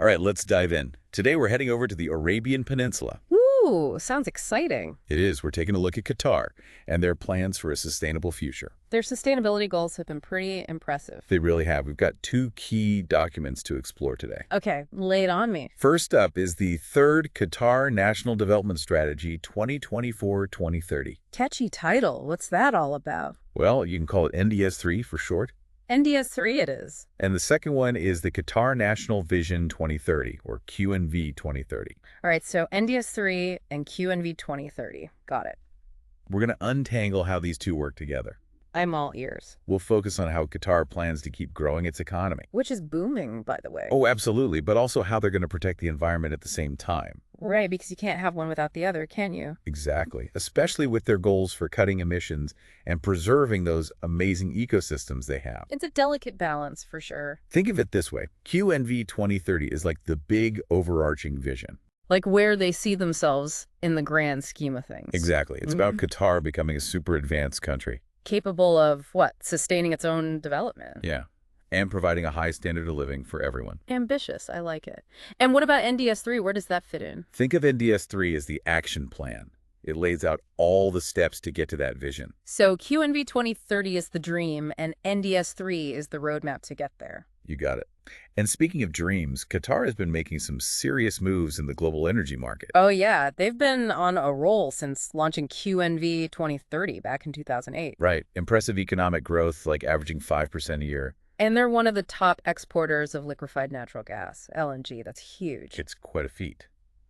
All right, let's dive in. Today we're heading over to the Arabian Peninsula. Ooh, sounds exciting. It is. We're taking a look at Qatar and their plans for a sustainable future. Their sustainability goals have been pretty impressive. They really have. We've got two key documents to explore today. Okay, lay it on me. First up is the third Qatar National Development Strategy 2024-2030. Catchy title. What's that all about? Well, you can call it NDS-3 for short. NDS-3 it is. And the second one is the Qatar National Vision 2030, or QNV 2030. All right, so NDS-3 and QNV 2030. Got it. We're going to untangle how these two work together. I'm all ears. We'll focus on how Qatar plans to keep growing its economy. Which is booming, by the way. Oh, absolutely, but also how they're going to protect the environment at the same time. Right, because you can't have one without the other, can you? Exactly, especially with their goals for cutting emissions and preserving those amazing ecosystems they have. It's a delicate balance, for sure. Think of it this way. QNV 2030 is like the big overarching vision. Like where they see themselves in the grand scheme of things. Exactly. It's about Qatar becoming a super advanced country. Capable of, what, sustaining its own development. Yeah, and providing a high standard of living for everyone. Ambitious, I like it. And what about NDS-3? Where does that fit in? Think of NDS-3 as the action plan. It lays out all the steps to get to that vision. So QNV 2030 is the dream, and NDS-3 is the roadmap to get there. You got it. And speaking of dreams, Qatar has been making some serious moves in the global energy market. Oh yeah, they've been on a roll since launching QNV 2030 back in 2008. Right. Impressive economic growth, like averaging 5% a year. And they're one of the top exporters of liquefied natural gas, LNG. That's huge. It's quite a feat.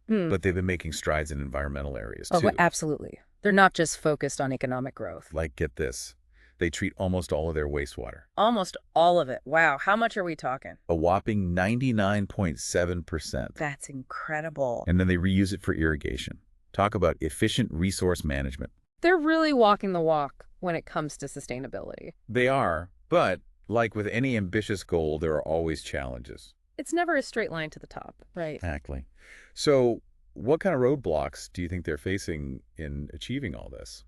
But they've been making strides in environmental areas, too. Oh, absolutely. They're not just focused on economic growth. Like, get this. They treat almost all of their wastewater. Almost all of it. Wow. How much are we talking? A whopping 99.7%. That's incredible. And then they reuse it for irrigation. Talk about efficient resource management. They're really walking the walk when it comes to sustainability. They are, but like with any ambitious goal, there are always challenges. It's never a straight line to the top, right? Exactly. So what kind of roadblocks do you think they're facing in achieving all this?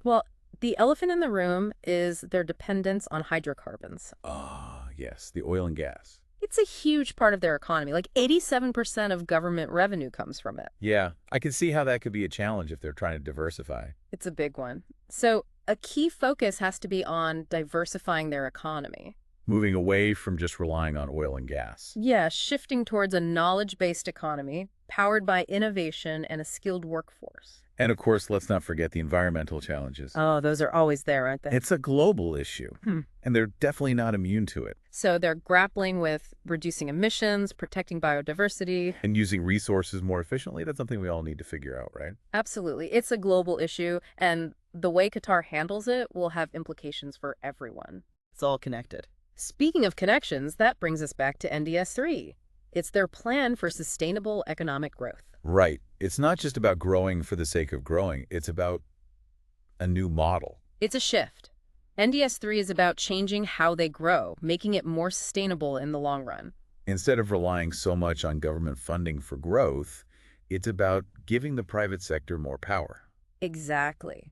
Well, the elephant in the room is their dependence on hydrocarbons. Ah, yes, the oil and gas. It's a huge part of their economy. Like 87% of government revenue comes from it. Yeah, I can see how that could be a challenge if they're trying to diversify. It's a big one. So a key focus has to be on diversifying their economy. Moving away from just relying on oil and gas. Yeah, shifting towards a knowledge-based economy powered by innovation and a skilled workforce. And of course, let's not forget the environmental challenges. Oh, those are always there, aren't they? It's a global issue, and they're definitely not immune to it. So they're grappling with reducing emissions, protecting biodiversity. And using resources more efficiently, that's something we all need to figure out, right? Absolutely. It's a global issue, and the way Qatar handles it will have implications for everyone. It's all connected. Speaking of connections, that brings us back to NDS-3. It's their plan for sustainable economic growth. Right. It's not just about growing for the sake of growing. It's about a new model. It's a shift. NDS-3 is about changing how they grow, making it more sustainable in the long run. Instead of relying so much on government funding for growth, it's about giving the private sector more power. Exactly.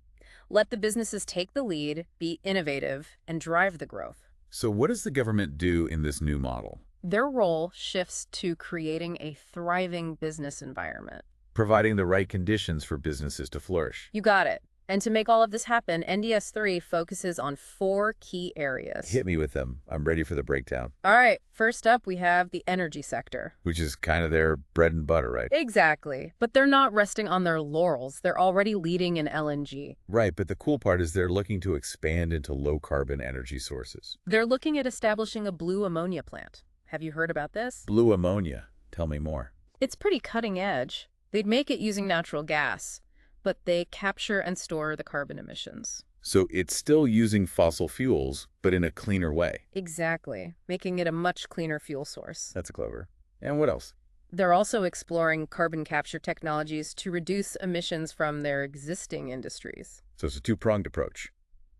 Let the businesses take the lead, be innovative, and drive the growth. So what does the government do in this new model? Their role shifts to creating a thriving business environment. Providing the right conditions for businesses to flourish. You got it. And to make all of this happen, NDS-3 focuses on 4 key areas. Hit me with them. I'm ready for the breakdown. All right. First up, we have the energy sector. Which is kind of their bread and butter, right? Exactly. But they're not resting on their laurels. They're already leading in LNG. Right, but the cool part is they're looking to expand into low-carbon energy sources. They're looking at establishing a blue ammonia plant. Have you heard about this? Blue ammonia. Tell me more. It's pretty cutting edge. They'd make it using natural gas, but they capture and store the carbon emissions. So it's still using fossil fuels, but in a cleaner way. Exactly, making it a much cleaner fuel source. That's clever. And what else? They're also exploring carbon capture technologies to reduce emissions from their existing industries. So it's a two-pronged approach.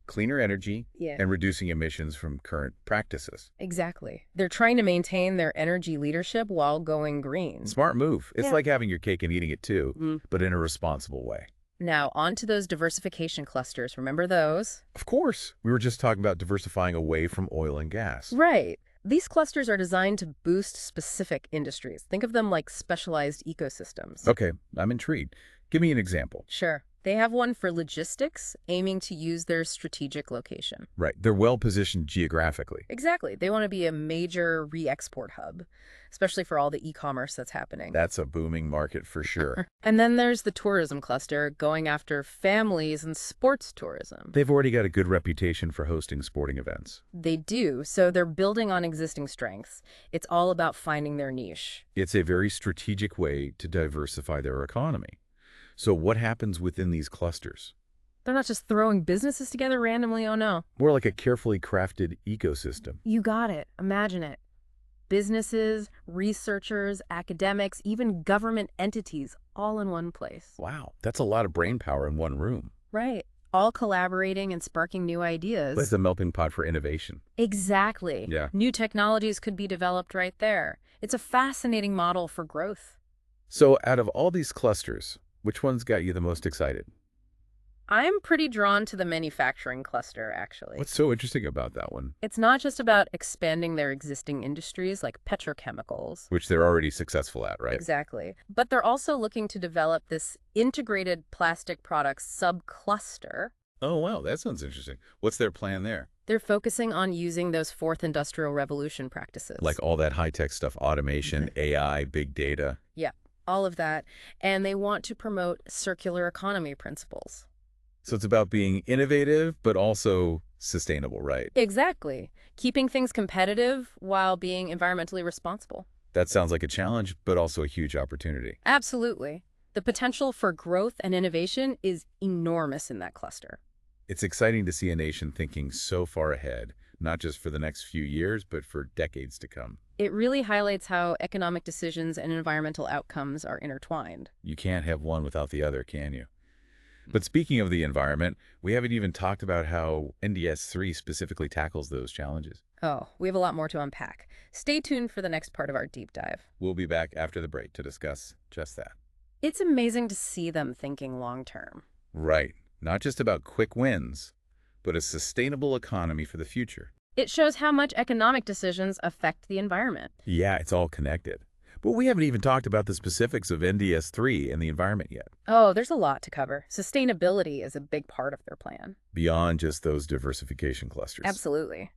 Cleaner energy Yeah. and reducing emissions from current practices. Exactly. They're trying to maintain their energy leadership while going green. Smart move. It's Yeah. like having your cake and eating it too, but in a responsible way. Now, on to those diversification clusters. Remember those? Of course. We were just talking about diversifying away from oil and gas. Right. These clusters are designed to boost specific industries. Think of them like specialized ecosystems. Okay, I'm intrigued. Give me an example. Sure. They have one for logistics, aiming to use their strategic location. Right, they're well positioned geographically. Exactly. They want to be a major re-export hub, especially for all the e-commerce that's happening. That's a booming market for sure. And then there's the tourism cluster going after families and sports tourism. They've already got a good reputation for hosting sporting events. They do, so they're building on existing strengths. It's all about finding their niche. It's a very strategic way to diversify their economy. So what happens within these clusters? They're not just throwing businesses together randomly, oh no. More like a carefully crafted ecosystem. You got it. Imagine it. Businesses, researchers, academics, even government entities all in one place. Wow, that's a lot of brain power in one room. Right. All collaborating and sparking new ideas. It's a melting pot for innovation. Exactly. Yeah. New technologies could be developed right there. It's a fascinating model for growth. So out of all these clusters, which one's got you the most excited? I'm pretty drawn to the manufacturing cluster, actually. What's so interesting about that one? It's not just about expanding their existing industries like petrochemicals. Which they're already successful at, right? Exactly. But they're also looking to develop this integrated plastic products subcluster. Oh, wow, that sounds interesting. What's their plan there? They're focusing on using those fourth industrial revolution practices. Like all that high-tech stuff, automation, AI, big data. Yeah, all of that. And they want to promote circular economy principles. So it's about being innovative, but also sustainable, right? Exactly. Keeping things competitive while being environmentally responsible. That sounds like a challenge, but also a huge opportunity. Absolutely. The potential for growth and innovation is enormous in that cluster. It's exciting to see a nation thinking so far ahead, not just for the next few years, but for decades to come. It really highlights how economic decisions and environmental outcomes are intertwined. You can't have one without the other, can you? But speaking of the environment, we haven't even talked about how NDS-3 specifically tackles those challenges. Oh, we have a lot more to unpack. Stay tuned for the next part of our deep dive. We'll be back after the break to discuss just that. It's amazing to see them thinking long-term. Right. Not just about quick wins, but a sustainable economy for the future. It shows how much economic decisions affect the environment. Yeah, it's all connected. But we haven't even talked about the specifics of NDS-3 and the environment yet. Oh, there's a lot to cover. Sustainability is a big part of their plan. Beyond just those diversification clusters. Absolutely.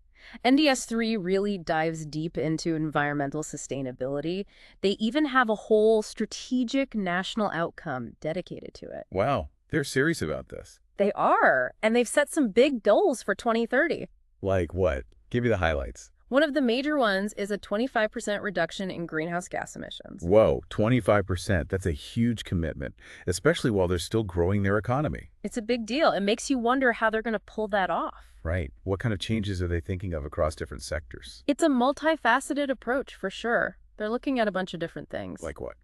NDS-3 really dives deep into environmental sustainability. They even have a whole strategic national outcome dedicated to it. Wow, they're serious about this. They are, and they've set some big goals for 2030. Like what? Give me the highlights. One of the major ones is a 25% reduction in greenhouse gas emissions. Whoa, 25%. That's a huge commitment, especially while they're still growing their economy. It's a big deal. It makes you wonder how they're going to pull that off. Right. What kind of changes are they thinking of across different sectors? It's a multifaceted approach for sure. They're looking at a bunch of different things. Like what?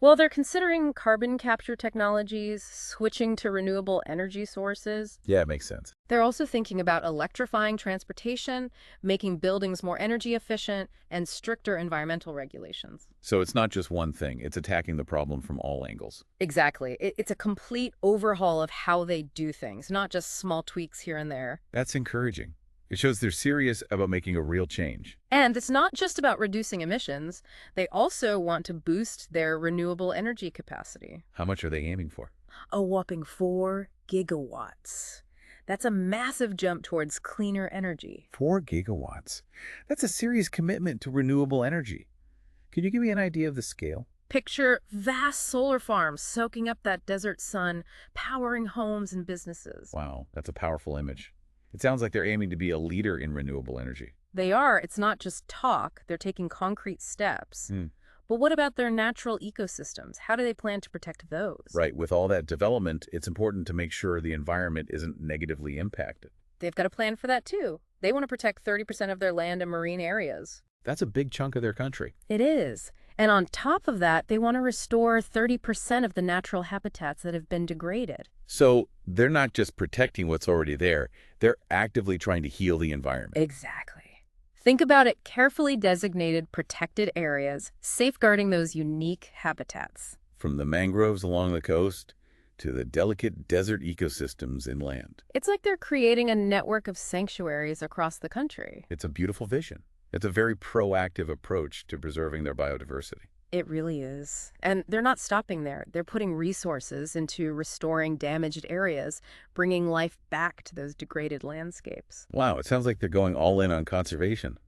Well, they're considering carbon capture technologies, switching to renewable energy sources. Yeah, it makes sense. They're also thinking about electrifying transportation, making buildings more energy efficient, and stricter environmental regulations. So it's not just one thing. It's attacking the problem from all angles. Exactly. It's a complete overhaul of how they do things, not just small tweaks here and there. That's encouraging. It shows they're serious about making a real change. And it's not just about reducing emissions. They also want to boost their renewable energy capacity. How much are they aiming for? A whopping 4 gigawatts. That's a massive jump towards cleaner energy. 4 gigawatts. That's a serious commitment to renewable energy. Can you give me an idea of the scale? Picture vast solar farms soaking up that desert sun, powering homes and businesses. Wow, that's a powerful image. It sounds like they're aiming to be a leader in renewable energy. They are. It's not just talk. They're taking concrete steps. But what about their natural ecosystems? How do they plan to protect those? Right. With all that development, it's important to make sure the environment isn't negatively impacted. They've got a plan for that, too. They want to protect 30% of their land and marine areas. That's a big chunk of their country. It is. And on top of that, they want to restore 30% of the natural habitats that have been degraded. So they're not just protecting what's already there. They're actively trying to heal the environment. Exactly. Think about it: carefully designated protected areas, safeguarding those unique habitats. From the mangroves along the coast to the delicate desert ecosystems inland. It's like they're creating a network of sanctuaries across the country. It's a beautiful vision. It's a very proactive approach to preserving their biodiversity. It really is. And they're not stopping there. They're putting resources into restoring damaged areas, bringing life back to those degraded landscapes. Wow, it sounds like they're going all in on conservation.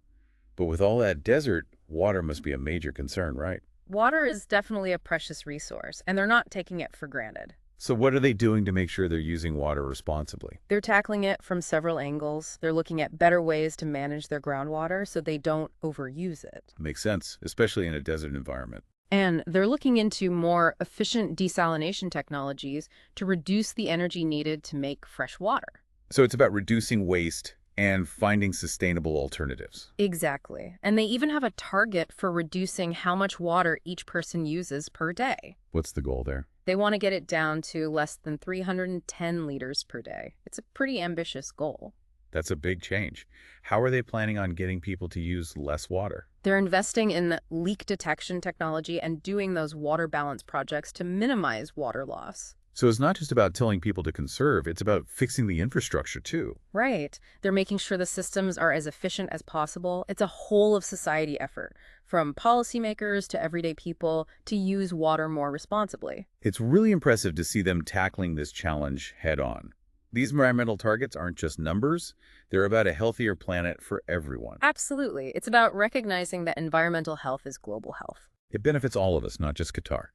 But with all that desert, water must be a major concern, right? Water is definitely a precious resource, and they're not taking it for granted. So what are they doing to make sure they're using water responsibly? They're tackling it from several angles. They're looking at better ways to manage their groundwater so they don't overuse it. Makes sense, especially in a desert environment. And they're looking into more efficient desalination technologies to reduce the energy needed to make fresh water. So it's about reducing waste and finding sustainable alternatives. Exactly. And they even have a target for reducing how much water each person uses per day. What's the goal there? They want to get it down to less than 310 liters per day. It's a pretty ambitious goal. That's a big change. How are they planning on getting people to use less water? They're investing in leak detection technology and doing those water balance projects to minimize water loss. So it's not just about telling people to conserve, it's about fixing the infrastructure too. Right. They're making sure the systems are as efficient as possible. It's a whole of society effort, from policymakers to everyday people, to use water more responsibly. It's really impressive to see them tackling this challenge head on. These environmental targets aren't just numbers, they're about a healthier planet for everyone. Absolutely. It's about recognizing that environmental health is global health. It benefits all of us, not just Qatar.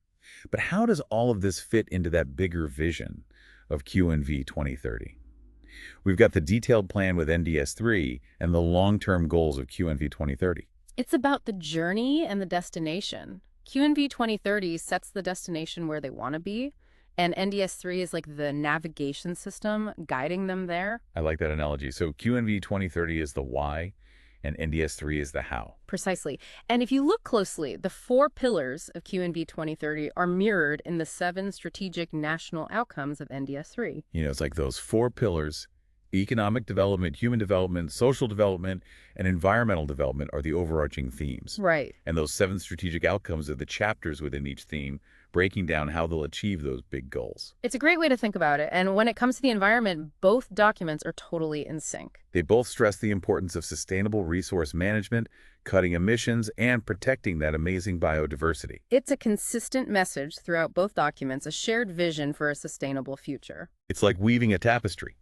But how does all of this fit into that bigger vision of QNV 2030? We've got the detailed plan with NDS3 and the long-term goals of QNV 2030. It's about the journey and the destination. QNV 2030 sets the destination where they want to be, and NDS3 is like the navigation system guiding them there. I like that analogy. So QNV 2030 is the why, and NDS3 is the how. Precisely. And if you look closely, the 4 pillars of QNV 2030 are mirrored in the 7 strategic national outcomes of NDS3. You know, it's like those 4 pillars: economic development, human development, social development, and environmental development are the overarching themes. Right. And those 7 strategic outcomes are the chapters within each theme, breaking down how they'll achieve those big goals. It's a great way to think about it. And when it comes to the environment, both documents are totally in sync. They both stress the importance of sustainable resource management, cutting emissions, and protecting that amazing biodiversity. It's a consistent message throughout both documents, a shared vision for a sustainable future. It's like weaving a tapestry.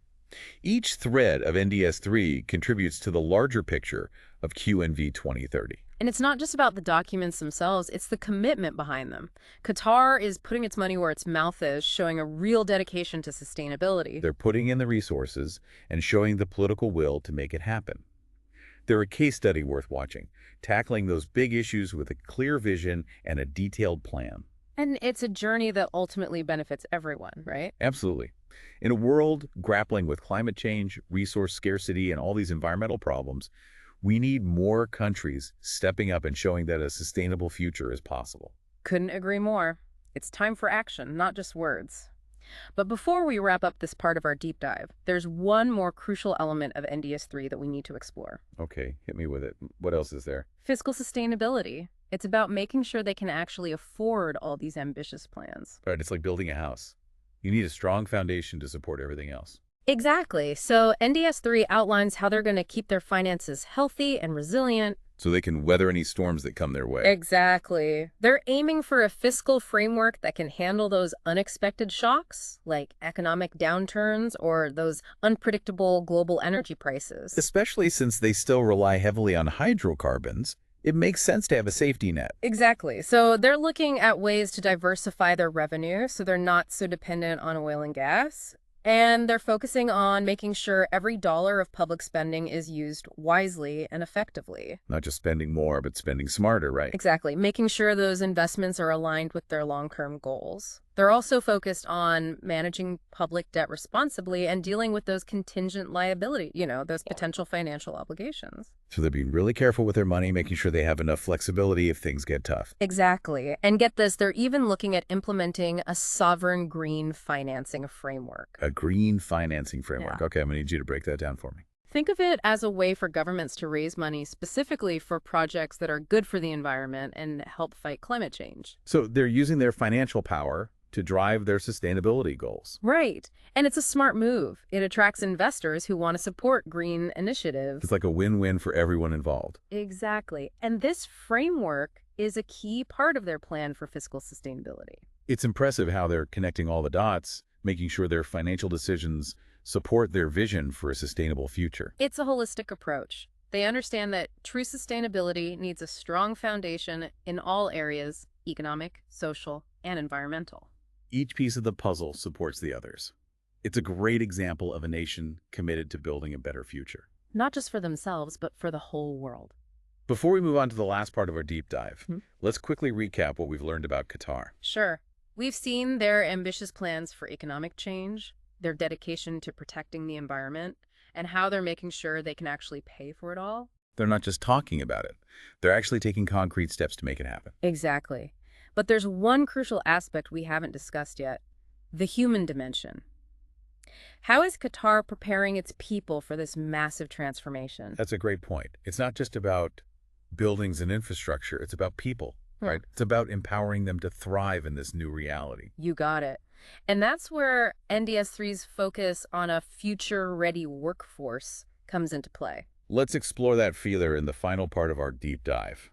Each thread of NDS3 contributes to the larger picture of QNV 2030. And it's not just about the documents themselves, it's the commitment behind them. Qatar is putting its money where its mouth is, showing a real dedication to sustainability. They're putting in the resources and showing the political will to make it happen. They're a case study worth watching, tackling those big issues with a clear vision and a detailed plan. And it's a journey that ultimately benefits everyone, right? Absolutely. In a world grappling with climate change, resource scarcity, and all these environmental problems, we need more countries stepping up and showing that a sustainable future is possible. Couldn't agree more. It's time for action, not just words. But before we wrap up this part of our deep dive, there's one more crucial element of NDS3 that we need to explore. Okay, hit me with it. What else is there? Fiscal sustainability. It's about making sure they can actually afford all these ambitious plans. Right, it's like building a house. You need a strong foundation to support everything else. Exactly. So NDS3 outlines how they're going to keep their finances healthy and resilient. So they can weather any storms that come their way. Exactly. They're aiming for a fiscal framework that can handle those unexpected shocks, like economic downturns or those unpredictable global energy prices. Especially since they still rely heavily on hydrocarbons, it makes sense to have a safety net. Exactly. So they're looking at ways to diversify their revenue so they're not so dependent on oil and gas. And they're focusing on making sure every dollar of public spending is used wisely and effectively. Not just spending more, but spending smarter, right? Exactly. Making sure those investments are aligned with their long-term goals. They're also focused on managing public debt responsibly and dealing with those contingent liability, those potential financial obligations. So they're being really careful with their money, making sure they have enough flexibility if things get tough. Exactly. And get this, they're even looking at implementing a sovereign green financing framework. A green financing framework. Yeah. Okay, I'm going to need you to break that down for me. Think of it as a way for governments to raise money specifically for projects that are good for the environment and help fight climate change. So they're using their financial power, to drive their sustainability goals. Right. And it's a smart move. It attracts investors who want to support green It's initiatives. like a win-win for everyone involved. Exactly. And this framework is a key part of their plan for fiscal sustainability. It's impressive how they're connecting all the dots, making sure their financial decisions support their vision for a sustainable future. It's a holistic approach. They understand that true sustainability needs a strong foundation in all areas: economic, social, and environmental. Each piece of the puzzle supports the others. It's a great example of a nation committed to building a better future. Not just for themselves, but for the whole world. Before we move on to the last part of our deep dive, Hmm. let's quickly recap what we've learned about Qatar. Sure. We've seen their ambitious plans for economic change, their dedication to protecting the environment, and how they're making sure they can actually pay for it all. They're not just talking about it. They're actually taking concrete steps to make it happen. Exactly. But there's one crucial aspect we haven't discussed yet: the human dimension. How is Qatar preparing its people for this massive transformation? That's a great point. It's not just about buildings and infrastructure. It's about people, right? It's about empowering them to thrive in this new reality. You got it. And that's where NDS3's focus on a future-ready workforce comes into play. Let's explore that feeler in the final part of our deep dive.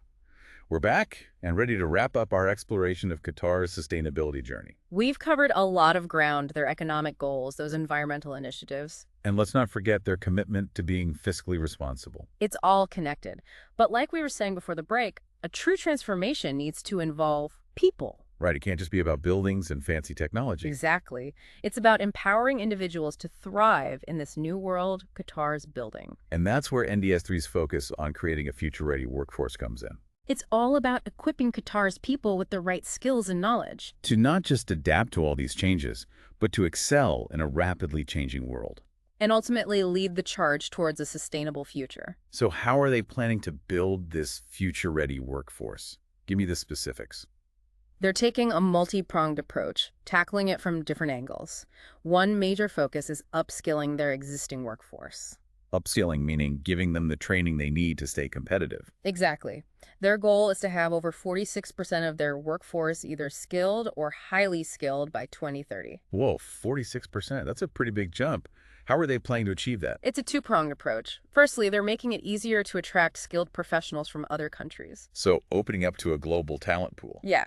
We're back and ready to wrap up our exploration of Qatar's sustainability journey. We've covered a lot of ground: their economic goals, those environmental initiatives. And let's not forget their commitment to being fiscally responsible. It's all connected. But like we were saying before the break, a true transformation needs to involve people. Right, it can't just be about buildings and fancy technology. Exactly. It's about empowering individuals to thrive in this new world Qatar's building. And that's where NDS3's focus on creating a future-ready workforce comes in. It's all about equipping Qatar's people with the right skills and knowledge. To not just adapt to all these changes, but to excel in a rapidly changing world. And ultimately lead the charge towards a sustainable future. So how are they planning to build this future-ready workforce? Give me the specifics. They're taking a multi-pronged approach, tackling it from different angles. One major focus is upskilling their existing workforce. Upskilling meaning giving them the training they need to stay competitive. Exactly. Their goal is to have over 46% of their workforce either skilled or highly skilled by 2030. Whoa, 46%. That's a pretty big jump. How are they planning to achieve that? It's a two-pronged approach. Firstly, they're making it easier to attract skilled professionals from other countries. So opening up to a global talent pool. Yeah.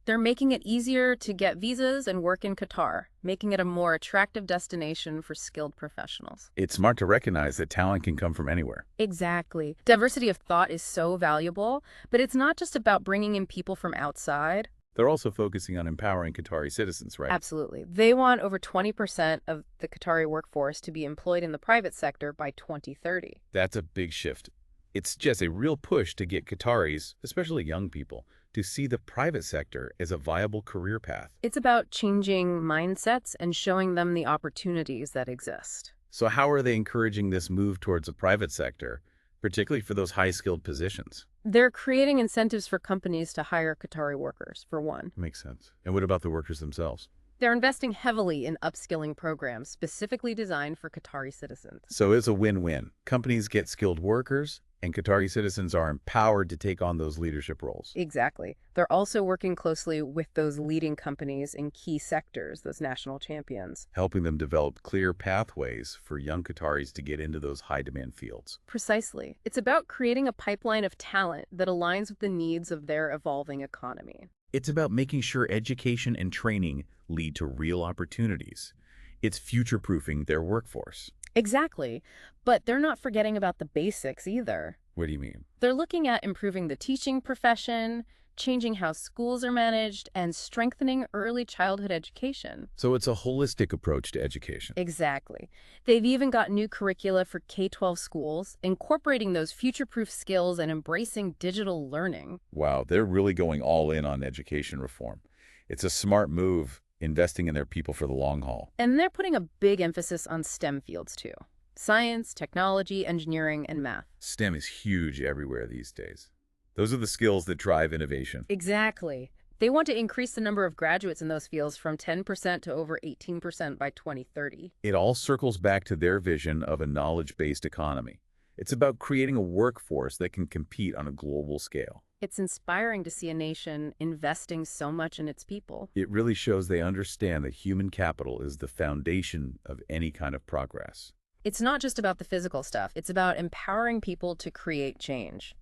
They're making it easier to get visas and work in Qatar, making it a more attractive destination for skilled professionals. It's smart to recognize that talent can come from anywhere. Exactly. Diversity of thought is so valuable, but it's not just about bringing in people from outside. They're also focusing on empowering Qatari citizens, right? Absolutely. They want over 20% of the Qatari workforce to be employed in the private sector by 2030. That's a big shift. It's just a real push to get Qataris, especially young people, to see the private sector as a viable career path. It's about changing mindsets and showing them the opportunities that exist. So how are they encouraging this move towards the private sector, particularly for those high-skilled positions? They're creating incentives for companies to hire Qatari workers, for one. Makes sense. And what about the workers themselves? They're investing heavily in upskilling programs specifically designed for Qatari citizens. So it's a win-win. Companies get skilled workers, and Qatari citizens are empowered to take on those leadership roles. Exactly. They're also working closely with those leading companies in key sectors, those national champions. Helping them develop clear pathways for young Qataris to get into those high-demand fields. Precisely. It's about creating a pipeline of talent that aligns with the needs of their evolving economy. It's about making sure education and training lead to real opportunities. It's future-proofing their workforce. Exactly. But they're not forgetting about the basics either. What do you mean? They're looking at improving the teaching profession, changing how schools are managed, and strengthening early childhood education. So it's a holistic approach to education. Exactly. They've even got new curricula for K-12 schools, incorporating those future-proof skills and embracing digital learning. Wow, they're really going all in on education reform. It's a smart move, investing in their people for the long haul. And they're putting a big emphasis on STEM fields too: science, technology, engineering, and math. STEM is huge everywhere these days. Those are the skills that drive innovation. Exactly. They want to increase the number of graduates in those fields from 10% to over 18% by 2030. It all circles back to their vision of a knowledge-based economy. It's about creating a workforce that can compete on a global scale. It's inspiring to see a nation investing so much in its people. It really shows they understand that human capital is the foundation of any kind of progress. It's not just about the physical stuff, it's about empowering people to create change.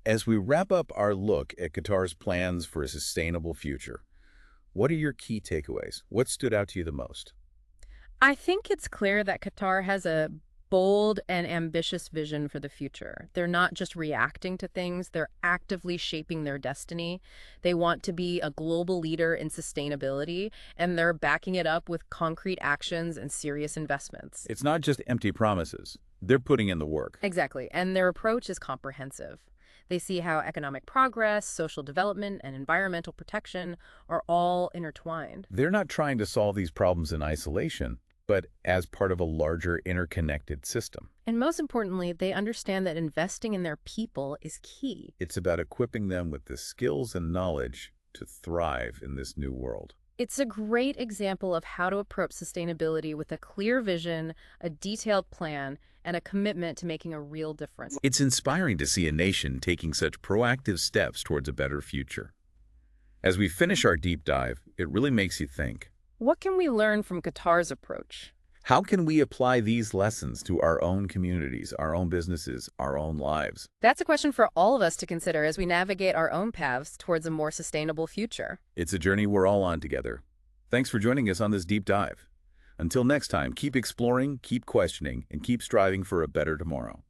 As we wrap up our look at Qatar's plans for a sustainable future, what are your key takeaways? What stood out to you the most? I think it's clear that Qatar has a bold and ambitious vision for the future. They're not just reacting to things, they're actively shaping their destiny. They want to be a global leader in sustainability, and they're backing it up with concrete actions and serious investments. It's not just empty promises. They're putting in the work. Exactly, and their approach is comprehensive. They see how economic progress, social development, and environmental protection are all intertwined. They're not trying to solve these problems in isolation, but as part of a larger interconnected system. And most importantly, they understand that investing in their people is key. It's about equipping them with the skills and knowledge to thrive in this new world. It's a great example of how to approach sustainability with a clear vision, a detailed plan, and a commitment to making a real difference. It's inspiring to see a nation taking such proactive steps towards a better future. As we finish our deep dive, it really makes you think, What can we learn from Qatar's approach? how can we apply these lessons to our own communities, our own businesses, our own lives? That's a question for all of us to consider as we navigate our own paths towards a more sustainable future. It's a journey we're all on together. Thanks for joining us on this deep dive. Until next time, keep exploring, keep questioning, and keep striving for a better tomorrow.